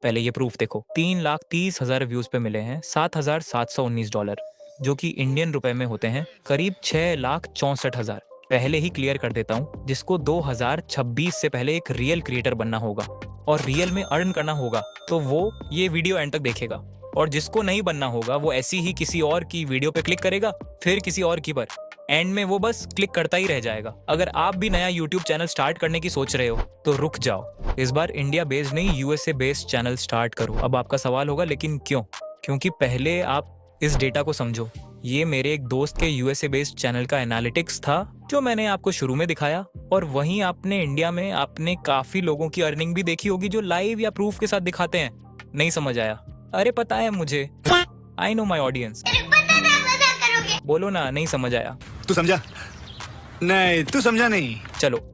पहले ये प्रूफ देखो, 3,30,000 व्यूज पे मिले हैं $7,719, जो कि इंडियन रुपए में होते हैं करीब 6,64,000। पहले ही क्लियर कर देता हूँ, जिसको 2026 से पहले एक रियल क्रिएटर बनना होगा और रियल में अर्न करना होगा तो वो ये वीडियो एंड तक देखेगा, और जिसको नहीं बनना होगा वो ऐसी ही किसी और की वीडियो पे क्लिक करेगा, फिर किसी और की पर, एंड में वो बस क्लिक करता ही रह जाएगा। अगर आप भी नया यूट्यूब चैनल स्टार्ट करने की सोच रहे हो तो रुक जाओ, इस बार इंडिया बेस्ड नहीं यूएसए बेस्ड चैनल स्टार्ट करो। अब आपका सवाल होगा लेकिन क्यों? क्योंकि पहले आप इस डेटा को समझो। ये मेरे एक दोस्त के यूएसए बेस्ड चैनल का एनालिटिक्स था जो मैंने आपको शुरू में दिखाया, और वहीं आपने इंडिया में आपने काफी लोगों की अर्निंग भी देखी होगी जो लाइव या प्रूफ के साथ दिखाते हैं। नहीं समझ आया? अरे पता है मुझे, आई नो माई ऑडियंस। बोलो ना, नहीं समझ आया? तू समझा नहीं? तू समझा नहीं? चलो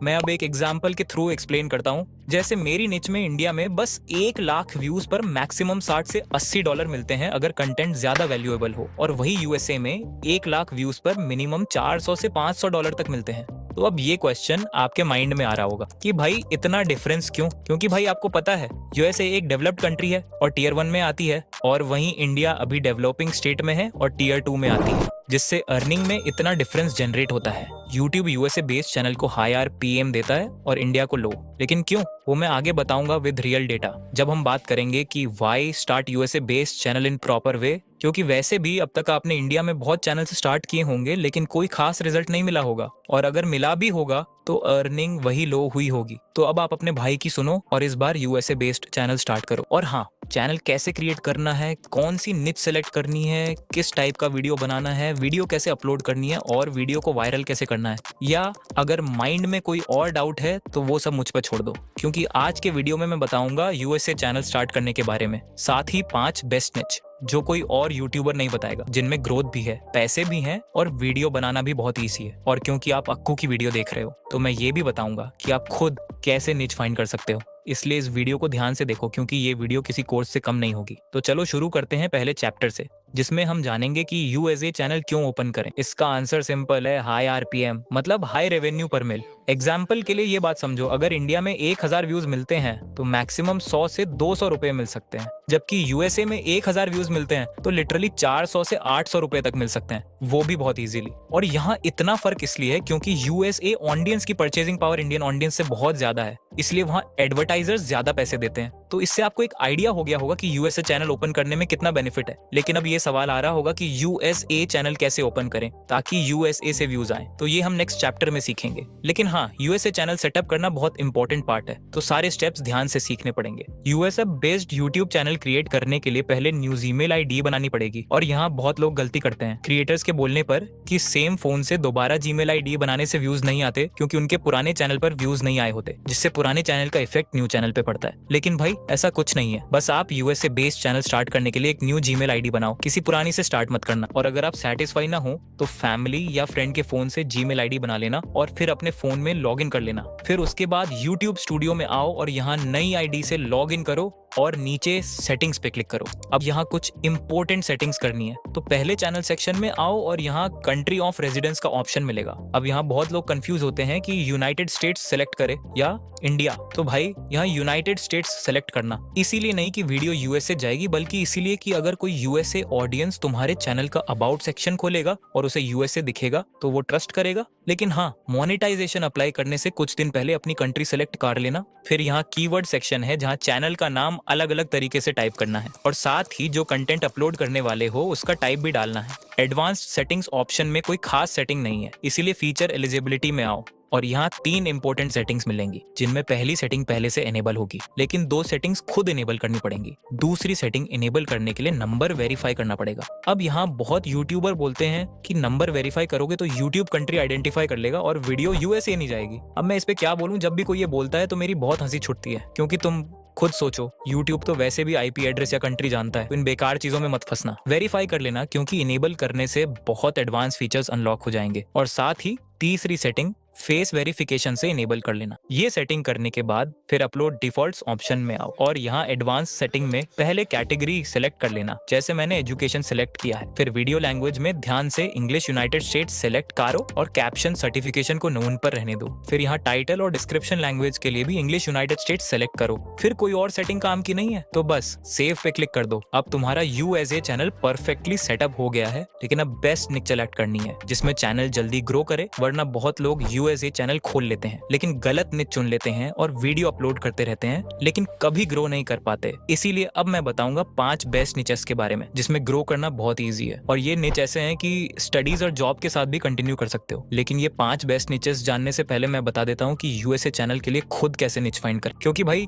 मैं अब एक एग्जाम्पल के थ्रू एक्सप्लेन करता हूँ। जैसे मेरी निच में इंडिया में बस 1 लाख व्यूज पर मैक्सिमम $60 से $80 मिलते हैं अगर कंटेंट ज्यादा वैल्यूएबल हो, और वही यूएसए में 1 लाख व्यूज पर मिनिमम $400 से $500 तक मिलते हैं। तो अब ये क्वेश्चन आपके माइंड में आ रहा होगा कि भाई इतना डिफरेंस क्यों? क्योंकि भाई आपको पता है यूएसए एक डेवलप्ड कंट्री है और टीयर 1 में आती है, और वहीं इंडिया अभी डेवलपिंग स्टेट में है और टीयर 2 में आती है, जिससे अर्निंग में इतना डिफरेंस जनरेट होता है। यूट्यूब यूएसए बेस्ड चैनल को हाई आरपीएम देता है और इंडिया को लो, लेकिन क्यों वो मैं आगे बताऊंगा विद रियल डेटा, जब हम बात करेंगे कि why start USA based channel in proper way. क्योंकि वैसे भी अब तक आपने इंडिया में बहुत चैनल स्टार्ट किए होंगे लेकिन कोई खास रिजल्ट नहीं मिला होगा, और अगर मिला भी होगा तो अर्निंग वही लो हुई होगी। तो अब आप अपने भाई की सुनो और इस बार यूएसए बेस्ड चैनल स्टार्ट करो। और हाँ, चैनल कैसे क्रिएट करना है, कौन सी निच सेलेक्ट करनी है, किस टाइप का वीडियो बनाना है, वीडियो कैसे अपलोड करनी है और वीडियो को वायरल कैसे करना है, या अगर माइंड में कोई और डाउट है तो वो सब मुझ पर छोड़ दो, क्योंकि आज के वीडियो में मैं बताऊंगा यूएसए चैनल स्टार्ट करने के बारे में, साथ ही 5 बेस्ट निच जो कोई और यूट्यूबर नहीं बताएगा, जिनमें ग्रोथ भी है, पैसे भी हैं और वीडियो बनाना भी बहुत ईजी है। और क्योंकि आप अक्कू की वीडियो देख रहे हो तो मैं ये भी बताऊंगा कि आप खुद कैसे निच फाइंड कर सकते हो। इसलिए इस वीडियो को ध्यान से देखो क्योंकि ये वीडियो किसी कोर्स से कम नहीं होगी। तो चलो शुरू करते हैं पहले चैप्टर से, जिसमें हम जानेंगे कि यूएसए चैनल क्यों ओपन करें। इसका आंसर सिंपल है, हाई आरपीएम, मतलब हाई रेवेन्यू पर मिल। एग्जाम्पल के लिए ये बात समझो, अगर इंडिया में 1,000 व्यूज मिलते हैं तो मैक्सिमम 100 से 200 रुपए मिल सकते हैं, जबकि यूएसए में 1,000 व्यूज मिलते हैं तो लिटरली 400 से 800 रुपए तक मिल सकते हैं, वो भी बहुत इजीली। और यहाँ इतना फर्क इसलिए है क्योंकि यूएसए ऑडियंस की परचेजिंग पावर इंडियन ऑडियंस से बहुत ज्यादा है, इसलिए वहाँ एडवर्टाइजर्स ज्यादा पैसे देते हैं। तो इससे आपको एक आइडिया हो गया होगा कि यूएसए चैनल ओपन करने में कितना बेनिफिट है। लेकिन अब ये सवाल आ रहा होगा कि यूएसए चैनल कैसे ओपन करें ताकि यूएसए से व्यूज आए, तो ये हम नेक्स्ट चैप्टर में सीखेंगे। लेकिन हाँ, यूएसए चैनल सेटअप करना बहुत इंपॉर्टेंट पार्ट है, तो सारे स्टेप्स ध्यान से सीखने पड़ेंगे। USA based YouTube channel create करने के लिए पहले न्यू जीमेल आईडी बनानी पड़ेगी, और यहाँ बहुत लोग गलती करते हैं क्रिएटर्स के बोलने पर कि सेम फोन से दोबारा जीमेल आईडी बनाने से व्यूज नहीं आते, क्योंकि उनके पुराने चैनल पर व्यूज नहीं आए होते, जिससे पुराने चैनल का इफेक्ट न्यू चैनल पे पड़ता है। लेकिन भाई ऐसा कुछ नहीं है, बस आप यूएसए बेस्ड चैनल स्टार्ट करने के लिए एक न्यू जीमेल आईडी बनाओ, किसी पुरानी से स्टार्ट मत करना। और अगर आप सेटिस्फाई ना हो तो फैमिली या फ्रेंड के फोन से जीमेल आईडी बना लेना और फिर अपने फोन में लॉगिन कर लेना। फिर उसके बाद यूट्यूब स्टूडियो में आओ और यहाँ नई आईडी से लॉगिन करो और नीचे सेटिंग्स पे क्लिक करो। अब यहाँ कुछ इंपॉर्टेंट सेटिंग्स करनी है, तो पहले चैनल सेक्शन में आओ और यहाँ कंट्री ऑफ रेजिडेंस का ऑप्शन मिलेगा। अब यहाँ बहुत लोग कंफ्यूज होते हैं कि यूनाइटेड स्टेट्स सेलेक्ट करे या इंडिया, तो भाई यहाँ यूनाइटेड स्टेट्स सेलेक्ट करना, इसीलिए नहीं कि वीडियो यूएसए जाएगी, बल्कि इसीलिए कि अगर कोई यूएसए ऑडियंस तुम्हारे चैनल का अबाउट सेक्शन खोलेगा और उसे यूएसए दिखेगा तो वो ट्रस्ट करेगा। लेकिन हाँ, मोनेटाइजेशन अप्लाई करने से कुछ दिन पहले अपनी कंट्री सेलेक्ट कर लेना। फिर यहाँ कीवर्ड सेक्शन है जहाँ चैनल का नाम अलग अलग तरीके से टाइप करना है, और साथ ही जो कंटेंट अपलोड करने वाले हो उसका टाइप भी डालना है। एडवांस्ड सेटिंग्स ऑप्शन में कोई खास सेटिंग नहीं है, इसीलिए फीचर एलिजिबिलिटी में आओ और यहाँ 3 इंपॉर्टेंट सेटिंग्स मिलेंगी, जिनमें पहली सेटिंग पहले से एनेबल होगी, लेकिन 2 सेटिंग्स खुद इनेबल करनी पड़ेंगी। दूसरी सेटिंग इनेबल करने के लिए नंबर वेरीफाई करना पड़ेगा। अब यहाँ बहुत यूट्यूबर बोलते हैं कि नंबर वेरीफाई करोगे तो यूट्यूब कंट्री आइडेंटिफाई कर लेगा और वीडियो यूएसए नहीं जाएगी। अब मैं इस पे क्या बोलूं, जब भी कोई ये बोलता है तो मेरी बहुत हंसी छुटती है, क्योंकि तुम खुद सोचो, YouTube तो वैसे भी IP एड्रेस या कंट्री जानता है, तो इन बेकार चीजों में मत फंसना। वेरीफाई कर लेना, क्योंकि इनेबल करने से बहुत एडवांस फीचर्स अनलॉक हो जाएंगे। और साथ ही तीसरी सेटिंग फेस वेरिफिकेशन से इनेबल कर लेना। ये सेटिंग करने के बाद फिर अपलोड डिफॉल्ट्स ऑप्शन में आओ और यहाँ एडवांस सेटिंग में पहले कैटेगरी सिलेक्ट कर लेना, जैसे मैंने एजुकेशन सिलेक्ट किया है। फिर वीडियो लैंग्वेज में ध्यान से इंग्लिश यूनाइटेड स्टेट्स सिलेक्ट करो और कैप्शन सर्टिफिकेशन को नोन पर रहने दो। फिर यहाँ टाइटल और डिस्क्रिप्शन लैंग्वेज के लिए भी इंग्लिश यूनाइटेड स्टेट्स सेलेक्ट करो। फिर कोई और सेटिंग काम की नहीं है तो बस सेव पे क्लिक कर दो। अब तुम्हारा यूएसए चैनल परफेक्टली सेटअप हो गया है, लेकिन अब बेस्ट निच सेलेक्ट करनी है जिसमें चैनल जल्दी ग्रो करे, वरना बहुत लोग यूएसए चैनल खोल लेते हैं लेकिन गलत निच चुन लेते हैं और वीडियो अपलोड करते रहते हैं लेकिन कभी ग्रो नहीं कर पाते। इसीलिए अब मैं बताऊंगा 5 बेस्ट निचेस के बारे में जिसमें ग्रो करना बहुत ईजी है। और ये निच ऐसे हैं कि स्टडीज और जॉब के साथ भी कंटिन्यू कर सकते हो। लेकिन ये 5 बेस्ट निचेस जानने से पहले मैं बता देता हूँ कि यूएसए चैनल के लिए खुद कैसे निच फाइंड कर, क्योंकि भाई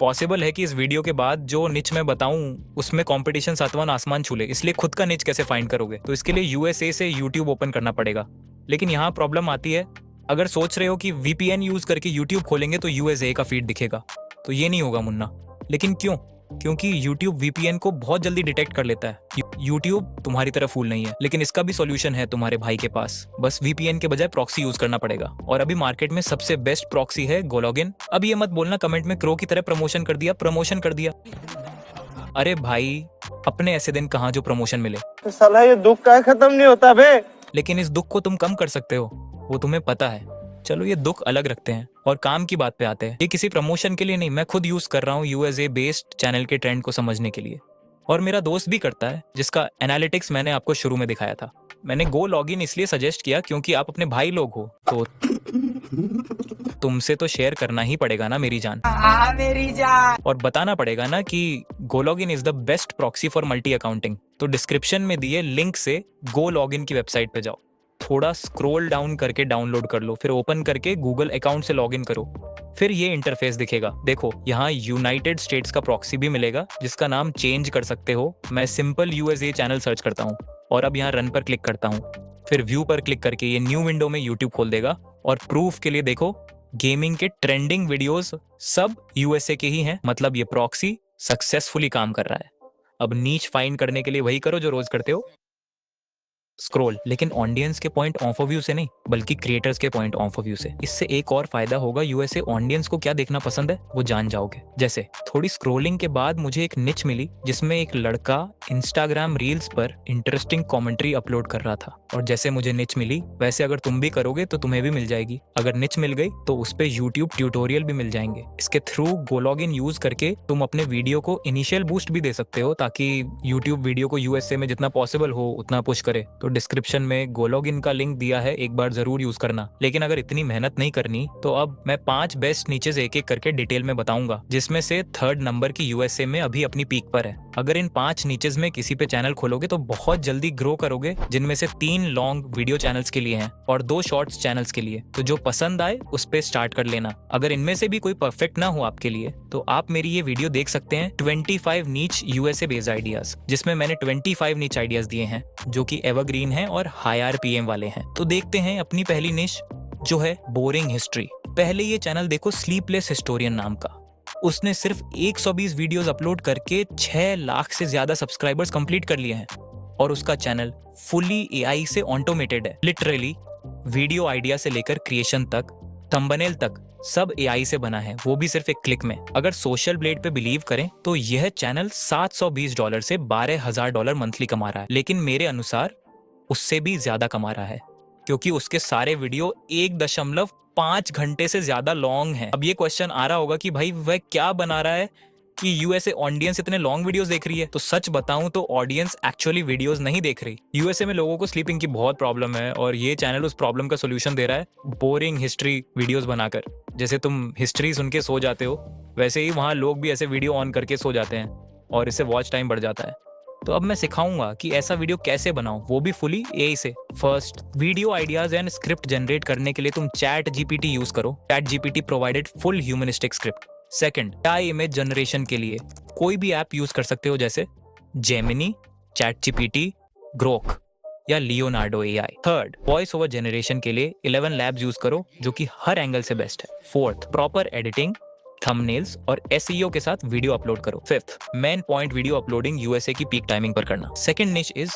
पॉसिबल है कि इस वीडियो के बाद जो निच मैं बताऊं उसमें कंपटीशन सातवां आसमान छू ले, इसलिए खुद का निच कैसे फाइंड करोगे? तो इसके लिए यूएसए से यूट्यूब ओपन करना पड़ेगा। लेकिन यहाँ प्रॉब्लम आती है, अगर सोच रहे हो कि वीपीएन यूज करके यूट्यूब खोलेंगे तो यूएसए का फीड दिखेगा, तो ये नहीं होगा मुन्ना। लेकिन क्यों? क्योंकि YouTube VPN को बहुत जल्दी डिटेक्ट कर लेता है। YouTube तुम्हारी तरह फूल नहीं है, लेकिन इसका भी सॉल्यूशन है तुम्हारे भाई के पास। बस VPN के बजाय प्रॉक्सी यूज करना पड़ेगा। और अभी मार्केट में सबसे बेस्ट प्रॉक्सी है गोलॉगिन। अब ये मत बोलना कमेंट में क्रो की तरह प्रमोशन कर दिया। अरे भाई, अपने ऐसे दिन कहाँ जो प्रमोशन मिले। तो साला ये दुख का खत्म नहीं होता बे। लेकिन इस दुख को तुम कम कर सकते हो, वो तुम्हें पता है। चलो ये दुख अलग रखते हैं और काम की बात पे आते हैं। ये किसी प्रमोशन के लिए नहीं, मैं खुद यूज कर रहा हूँ यूएसए बेस्ड चैनल के ट्रेंड को समझने के लिए। और मेरा दोस्त भी करता है, जिसका एनालिटिक्स मैंने आपको शुरू में दिखाया था। मैंने गो लॉगिन इसलिए सजेस्ट किया क्योंकि आप अपने भाई लोग हो, तो तुमसे तो शेयर करना ही पड़ेगा ना मेरी जान। और बताना पड़ेगा ना कि go login is the best proxy for multi accounting. तो डिस्क्रिप्शन में दिए लिंक से गो लॉगिन की वेबसाइट पे जाओ, थोड़ा स्क्रॉल डाउन करके डाउनलोड कर लो, फिर ओपन करके गूगल अकाउंट से लॉगिन करो। फिर ये इंटरफेस दिखेगा। देखो यहाँ यूनाइटेड स्टेट्स का प्रॉक्सी भी मिलेगा जिसका नाम चेंज कर सकते हो। मैं सिंपल यूएसए चैनल सर्च करता हूँ और अब यहाँ रन पर क्लिक करता हूँ। फिर व्यू पर क्लिक करके ये न्यू विंडो में यूट्यूब खोल देगा। और प्रूफ के लिए देखो, गेमिंग के ट्रेंडिंग वीडियोस सब यूएसए के ही हैं, मतलब ये प्रॉक्सी सक्सेसफुली काम कर रहा है। अब नीच फाइंड करने के लिए वही करो जो रोज करते हो, स्क्रॉल। लेकिन ऑडियंस के पॉइंट ऑफ व्यू से नहीं, बल्कि क्रिएटर्स के पॉइंट ऑफ व्यू से। इससे एक और फायदा होगा, यूएसए ऑडियंस को क्या देखना पसंद है वो जान जाओगे। जैसे थोड़ी स्क्रॉलिंग के बाद मुझे एक निच मिली जिसमें एक लड़का इंस्टाग्राम रील्स पर इंटरेस्टिंग कमेंट्री अपलोड कर रहा था। और जैसे मुझे निच मिली वैसे अगर तुम भी करोगे तो तुम्हें भी मिल जाएगी। अगर निच मिल गई तो उस पे यूट्यूब ट्यूटोरियल भी मिल जाएंगे। इसके थ्रू गोलॉगिन यूज करके तुम अपने वीडियो को इनिशियल बूस्ट भी दे सकते हो, ताकि यूट्यूब वीडियो को यूएसए में जितना पॉसिबल हो उतना पुश करे। तो डिस्क्रिप्शन में गोलॉगिन का लिंक दिया है, एक बार जरूर यूज करना। लेकिन अगर इतनी मेहनत नहीं करनी तो अब मैं 5 बेस्ट नीचेस एक एक करके डिटेल में बताऊंगा, जिसमें से 3rd नंबर की यूएसए में अभी अपनी पीक पर है। अगर इन 5 नीचेस में किसी पे चैनल खोलोगे तो बहुत जल्दी ग्रो करोगे, जिनमें से 3 लॉन्ग वीडियो चैनल्स के लिए हैं और 2 शॉर्ट्स चैनल्स के लिए। तो जो पसंद आए उस पे स्टार्ट कर लेना। अगर इनमें से भी कोई परफेक्ट ना हो आपके लिए तो आप मेरी ये वीडियो देख सकते हैं 25 नीच यूएसए बेस्ड आइडियाज, जिसमें मैंने 25 नीच आइडियाज दिए हैं जो कि एवरग्रीन है और हाई आरपीएम वाले हैं। तो देखते हैं अपनी पहली निश, जो है बोरिंग हिस्ट्री। पहले ये चैनल देखो, स्लीपलेस हिस्टोरियन नाम का। उसने सिर्फ 120 वीडियोस अपलोड करके 6 लाख से ज्यादा सब्सक्राइबर्स कंप्लीट कर लिए हैं। और उसका चैनल फुली एआई से ऑटोमेटेड है। लिटरली वीडियो आइडिया से लेकर क्रिएशन तक, थंबनेल तक सब एआई से बना है, वो भी सिर्फ एक क्लिक में। अगर सोशल ब्लेड पे बिलीव करें तो यह चैनल $720 से $12,000 मंथली कमा रहा है। लेकिन मेरे अनुसार उससे भी ज्यादा कमा रहा है, क्योंकि उसके सारे वीडियो 1.5 घंटे से ज्यादा लॉन्ग हैं। अब ये क्वेश्चन आ रहा होगा कि भाई वह क्या बना रहा है कि यूएसए ऑडियंस इतने लॉन्ग वीडियोस देख रही है। तो सच बताऊं तो ऑडियंस एक्चुअली वीडियोस नहीं देख रही। यूएसए में लोगों को स्लीपिंग की बहुत प्रॉब्लम है और ये चैनल उस प्रॉब्लम का सोल्यूशन दे रहा है, बोरिंग हिस्ट्री वीडियोस बनाकर। जैसे तुम हिस्ट्री सुन के सो जाते हो, वैसे ही वहाँ लोग भी ऐसे वीडियो ऑन करके सो जाते हैं और इससे वॉच टाइम बढ़ जाता है। तो अब मैं सिखाऊंगा कि ऐसा वीडियो कैसे बनाऊं, वो भी फुली एआई से। First, video ideas and script generate करने के लिए तुम चैट जीपीटी यूज करो। Chat GPT provided full humanistic script. Second, AI image generation के लिए कोई भी ऐप यूज कर सकते हो, जैसे जेमिनी, चैट जीपीटी, ग्रोक या Leonardo AI. Third, voice over generation के लिए 11 लैब्स यूज करो, जो कि हर एंगल से बेस्ट है। फोर्थ, प्रॉपर एडिटिंग, थंबनेल्स और एसईओ के साथ वीडियो अपलोड करो। फिफ्थ, मेन पॉइंट वीडियो अपलोडिंग यूएसए की पीक टाइमिंग पर करना। Second niche is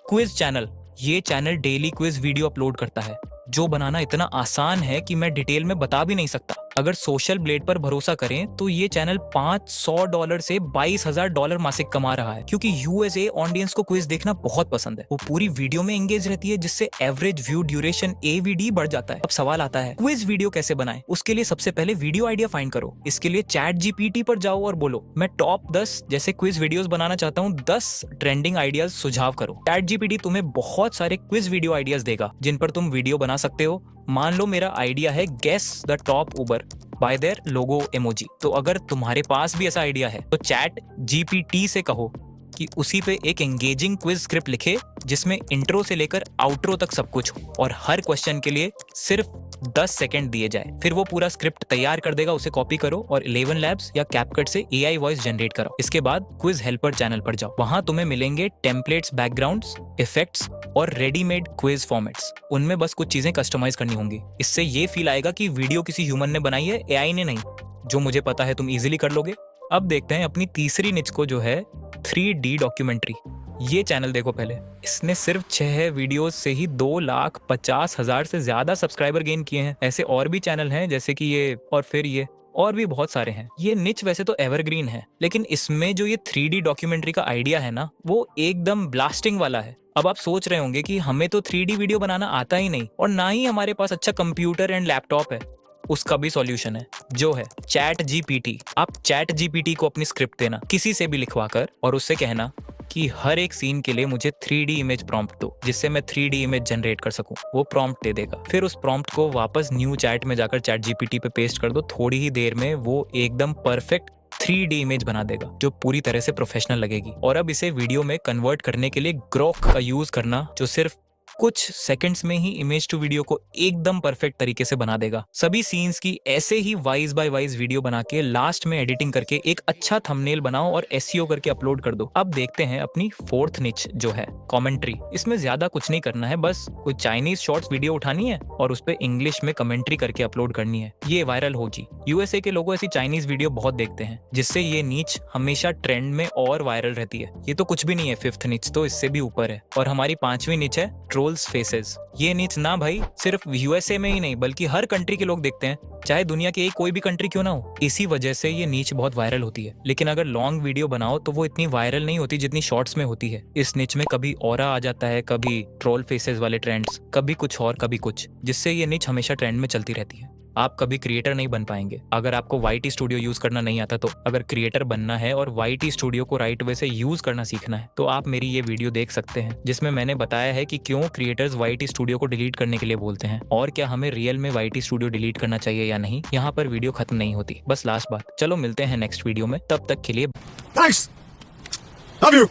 quiz channel. ये channel daily quiz video upload करता है। जो बनाना इतना आसान है कि मैं डिटेल में बता भी नहीं सकता। अगर सोशल ब्लेड पर भरोसा करें तो ये चैनल $500 से $22,000 मासिक कमा रहा है, क्योंकि यूएसए ऑडियंस को क्विज देखना बहुत पसंद है। वो पूरी वीडियो में एंगेज रहती है, जिससे एवरेज व्यू ड्यूरेशन AVD बढ़ जाता है। अब सवाल आता है, क्विज वीडियो कैसे बनाएं? उसके लिए सबसे पहले वीडियो आइडिया फाइंड करो। इसके लिए चैट GPT पर जाओ और बोलो, मैं टॉप 10 जैसे क्विज वीडियोस बनाना चाहता हूँ, 10 ट्रेंडिंग आइडियाज सुझाव करो। चैट GPT तुम्हें बहुत सारे क्विज वीडियो आइडियाज देगा जिन पर तुम वीडियो बना सकते हो। मान लो मेरा आइडिया है guess the top Uber by their logo emoji. तो अगर तुम्हारे पास भी ऐसा आइडिया है तो चैट GPT से कहो कि उसी पे एक एंगेजिंग क्विज स्क्रिप्ट लिखे, जिसमें इंट्रो से लेकर आउट्रो तक सब कुछ हो और हर क्वेश्चन के लिए सिर्फ 10 सेकंड दिए जाए। फिर वो पूरा स्क्रिप्ट तैयार कर देगा, उसे कॉपी करो और 11 लैब्स या कैपकट से AI वॉइस जनरेट करो। इसके बाद क्विज हेल्पर चैनल पर जाओ, वहां तुम्हें मिलेंगे टेम्पलेट्स, बैकग्राउंड्स, इफेक्ट्स और रेडीमेड क्विज फॉर्मेट्स। उनमें बस कुछ चीजें कस्टमाइज करनी होंगी। इससे ये फील आएगा कि वीडियो किसी ह्यूमन ने बनाई है, AI ने नहीं। जो मुझे पता है तुम इजीली कर लोगे। अब देखते हैं अपनी तीसरी निच को, जो है 3D डॉक्यूमेंट्री। ये चैनल देखो पहले, इसने सिर्फ 6 वीडियोस से ही 2,50,000 से ज्यादा सब्सक्राइबर गेन किए हैं। ऐसे और भी चैनल हैं जैसे कि ये, और फिर ये, और भी बहुत सारे हैं। ये निच वैसे तो एवरग्रीन है, लेकिन इसमें जो ये 3D डॉक्यूमेंट्री का आइडिया है ना, वो एकदम ब्लास्टिंग वाला है। अब आप सोच रहे होंगे कि हमें तो 3D वीडियो बनाना आता ही नहीं और ना ही हमारे पास अच्छा कंप्यूटर एंड लैपटॉप है। उसका भी सॉल्यूशन है, जो है चैट GPT। आप चैट GPT को अपनी स्क्रिप्ट देना, किसी से भी लिखवा कर, और उससे कहना कि हर एक सीन के लिए मुझे 3D इमेज प्रॉम्प्ट दो, जिससे मैं 3D इमेज जनरेट कर सकूं। वो प्रॉम्प्ट दे देगा। फिर उस प्रॉम्प्ट को वापस न्यू चैट में जाकर चैट GPT पे पेस्ट कर दो। थोड़ी ही देर में वो एकदम परफेक्ट 3D इमेज बना देगा, जो पूरी तरह से प्रोफेशनल लगेगी। और अब इसे वीडियो में कन्वर्ट करने के लिए ग्रोक का यूज करना, जो सिर्फ कुछ सेकंड्स में ही इमेज टू वीडियो को एकदम परफेक्ट तरीके से बना देगा। सभी सीन्स की ऐसे ही वाइज बाय वाइज वीडियो बना के लास्ट में एडिटिंग करके एक अच्छा थंबनेल बनाओ और SEO करके अपलोड कर दो। अब देखते हैं अपनी फोर्थ निच, जो है कमेंट्री। इसमें ज्यादा कुछ नहीं करना है, बस कोई चाइनीज शॉर्ट्स वीडियो उठानी है और उस पर इंग्लिश में कमेंट्री करके अपलोड करनी है। ये वायरल होगी। USA के लोग ऐसी चाइनीज वीडियो बहुत देखते हैं, जिससे ये नीच हमेशा ट्रेंड में और वायरल रहती है। ये तो कुछ भी नहीं है, फिफ्थ निच तो इससे भी ऊपर है। और हमारी 5वीं निच है ट्रोल्स फेसेस। ये निच ना भाई सिर्फ USA में ही नहीं, बल्कि हर कंट्री के लोग देखते हैं, चाहे दुनिया की कोई भी कंट्री क्यों ना हो। इसी वजह से ये नीच बहुत वायरल होती है। लेकिन अगर लॉन्ग वीडियो बनाओ तो वो इतनी वायरल नहीं होती जितनी शॉर्ट्स में होती है। इस निच में कभी ऑरा आ जाता है, कभी ट्रोल फेसेस वाले ट्रेंड्स, कभी कुछ और कभी कुछ, जिससे ये निच हमेशा ट्रेंड में चलती रहती है। आप कभी क्रिएटर नहीं बन पाएंगे अगर आपको YT स्टूडियो यूज करना नहीं आता। तो अगर क्रिएटर बनना है और YT स्टूडियो को राइट वे से यूज करना सीखना है, तो आप मेरी ये वीडियो देख सकते हैं, जिसमें मैंने बताया है कि क्यों क्रिएटर्स YT स्टूडियो को डिलीट करने के लिए बोलते हैं, और क्या हमें रियल में YT स्टूडियो डिलीट करना चाहिए या नहीं। यहाँ पर वीडियो खत्म नहीं होती, बस लास्ट बात। चलो मिलते हैं नेक्स्ट वीडियो में, तब तक के लिए थैंक्स, लव यू।